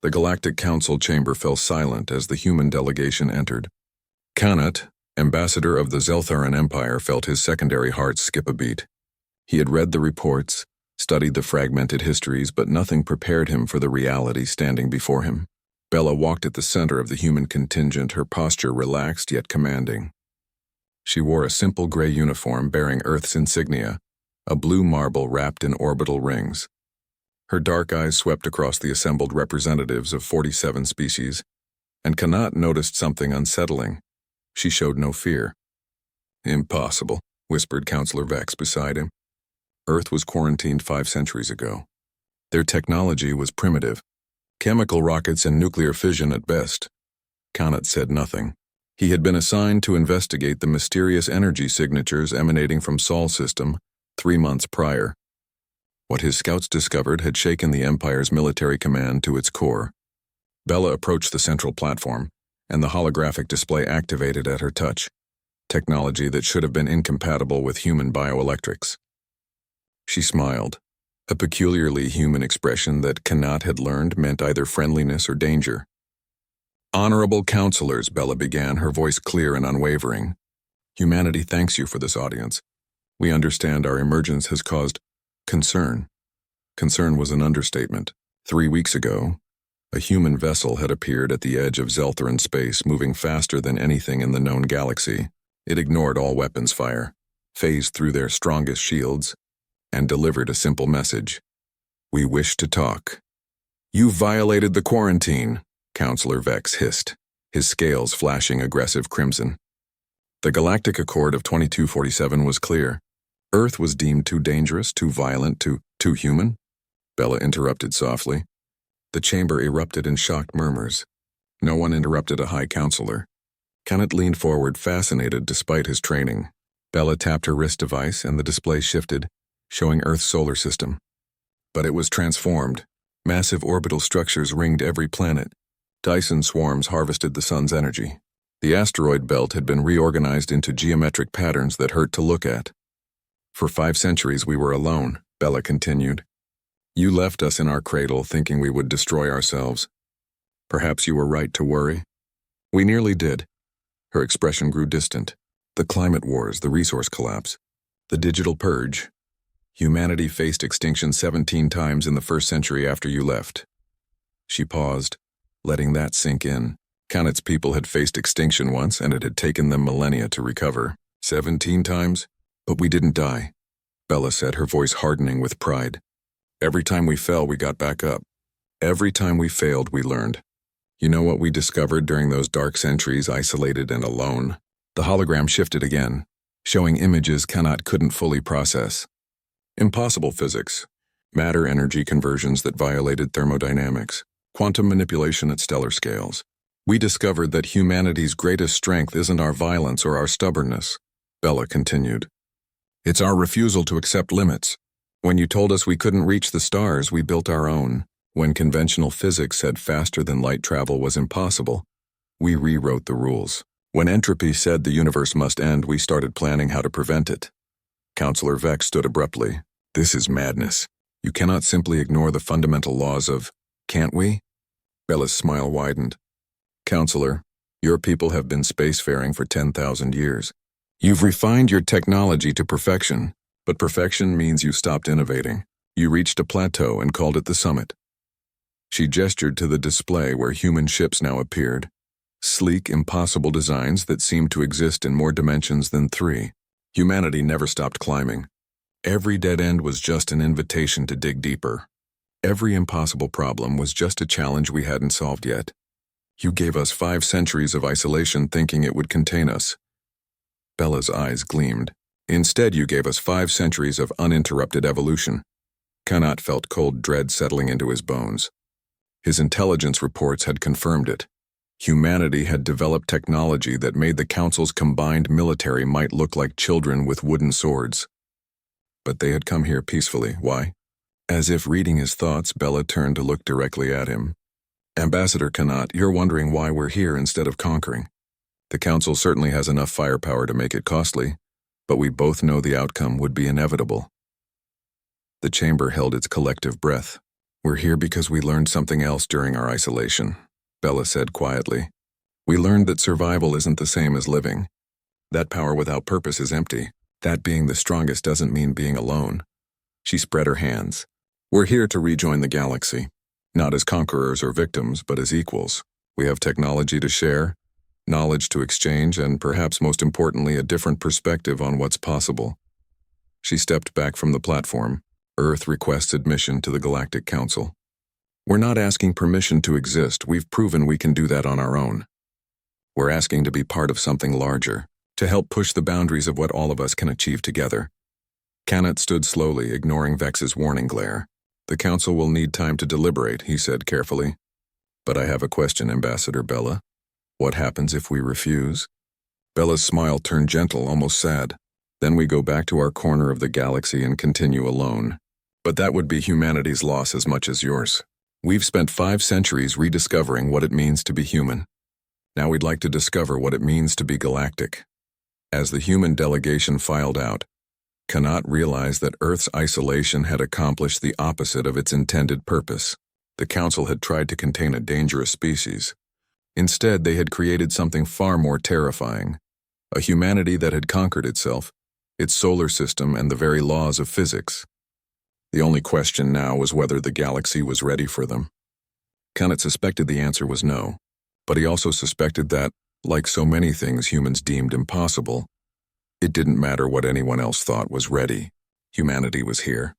The Galactic Council chamber fell silent as the human delegation entered. Kanat, ambassador of the Zeltharan Empire, felt his secondary heart skip a beat. He had read the reports, studied the fragmented histories, but nothing prepared him for the reality standing before him. Bella walked at the center of the human contingent, her posture relaxed yet commanding. She wore a simple gray uniform bearing Earth's insignia, a blue marble wrapped in orbital rings. Her dark eyes swept across the assembled representatives of 47 species, and Kanat noticed something unsettling. She showed no fear. "Impossible," whispered Counselor Vex beside him. Earth was quarantined 5 centuries ago. Their technology was primitive, chemical rockets and nuclear fission at best. Kanat said nothing. He had been assigned to investigate the mysterious energy signatures emanating from Sol system 3 months prior. What his scouts discovered had shaken the Empire's military command to its core. Bella approached the central platform, and the holographic display activated at her touch, technology that should have been incompatible with human bioelectrics. She smiled, a peculiarly human expression that Kanat had learned meant either friendliness or danger. "Honorable counselors," Bella began, her voice clear and unwavering. "Humanity thanks you for this audience. We understand our emergence has caused concern." Concern was an understatement. 3 weeks ago, a human vessel had appeared at the edge of Zeltharan space, moving faster than anything in the known galaxy. It ignored all weapons fire, phased through their strongest shields, and delivered a simple message. "We wish to talk." "You violated the quarantine," Counselor Vex hissed, his scales flashing aggressive crimson. The Galactic Accord of 2247 was clear. Earth was deemed too dangerous, too violent, too human. Bella interrupted softly. The chamber erupted in shocked murmurs. No one interrupted a high counselor. Kanat leaned forward, fascinated despite his training. Bella tapped her wrist device and the display shifted, showing Earth's solar system. But it was transformed. Massive orbital structures ringed every planet. Dyson swarms harvested the sun's energy. The asteroid belt had been reorganized into geometric patterns that hurt to look at. "For 5 centuries we were alone," Bella continued. "You left us in our cradle thinking we would destroy ourselves. Perhaps you were right to worry. We nearly did." Her expression grew distant. "The climate wars, the resource collapse, the digital purge. Humanity faced extinction 17 times in the 1st century after you left." She paused, letting that sink in. Kanat's people had faced extinction once, and it had taken them millennia to recover. 17 times? "But we didn't die," Bella said, her voice hardening with pride. "Every time we fell, we got back up. Every time we failed, we learned. You know what we discovered during those dark centuries, isolated and alone?" The hologram shifted again, showing images Kanat couldn't fully process. Impossible physics, matter-energy conversions that violated thermodynamics, quantum manipulation at stellar scales. "We discovered that humanity's greatest strength isn't our violence or our stubbornness," Bella continued. "It's our refusal to accept limits. When you told us we couldn't reach the stars, we built our own. When conventional physics said faster than light travel was impossible, we rewrote the rules. When entropy said the universe must end, we started planning how to prevent it." Counselor Vex stood abruptly. "This is madness. You cannot simply ignore the fundamental laws of, can't we?" Bella's smile widened. "Counselor, your people have been spacefaring for 10,000 years. You've refined your technology to perfection, but perfection means you stopped innovating. You reached a plateau and called it the summit." She gestured to the display where human ships now appeared. Sleek, impossible designs that seemed to exist in more dimensions than 3. Humanity never stopped climbing. Every dead end was just an invitation to dig deeper. Every impossible problem was just a challenge we hadn't solved yet. You gave us 5 centuries of isolation thinking it would contain us. Bella's eyes gleamed. Instead, you gave us 5 centuries of uninterrupted evolution. Kanat felt cold dread settling into his bones. His intelligence reports had confirmed it. Humanity had developed technology that made the Council's combined military might look like children with wooden swords. But they had come here peacefully. Why? As if reading his thoughts, Bella turned to look directly at him. "Ambassador Kanat, you're wondering why we're here instead of conquering. The Council certainly has enough firepower to make it costly, but we both know the outcome would be inevitable." The chamber held its collective breath. We're here because we learned something else during our isolation, Bella said quietly. We learned that survival isn't the same as living. That power without purpose is empty. That being the strongest doesn't mean being alone. She spread her hands. We're here to rejoin the galaxy, not as conquerors or victims, but as equals. We have technology to share, knowledge to exchange, and perhaps most importantly, a different perspective on what's possible. She stepped back from the platform. Earth requests admission to the Galactic Council. We're not asking permission to exist. We've proven we can do that on our own. We're asking to be part of something larger, to help push the boundaries of what all of us can achieve together. Kanat stood slowly, ignoring Vex's warning glare. The council will need time to deliberate, he said carefully. But I have a question, Ambassador Bella. What happens if we refuse? Bella's smile turned gentle, almost sad. Then we go back to our corner of the galaxy and continue alone. But that would be humanity's loss as much as yours. We've spent 5 centuries rediscovering what it means to be human. Now we'd like to discover what it means to be galactic. As the human delegation filed out, Kanat realized that Earth's isolation had accomplished the opposite of its intended purpose. The Council had tried to contain a dangerous species. Instead, they had created something far more terrifying. A humanity that had conquered itself, its solar system, and the very laws of physics. The only question now was whether the galaxy was ready for them. Kanat suspected the answer was no, but he also suspected that, like so many things humans deemed impossible, it didn't matter what anyone else thought was ready. Humanity was here.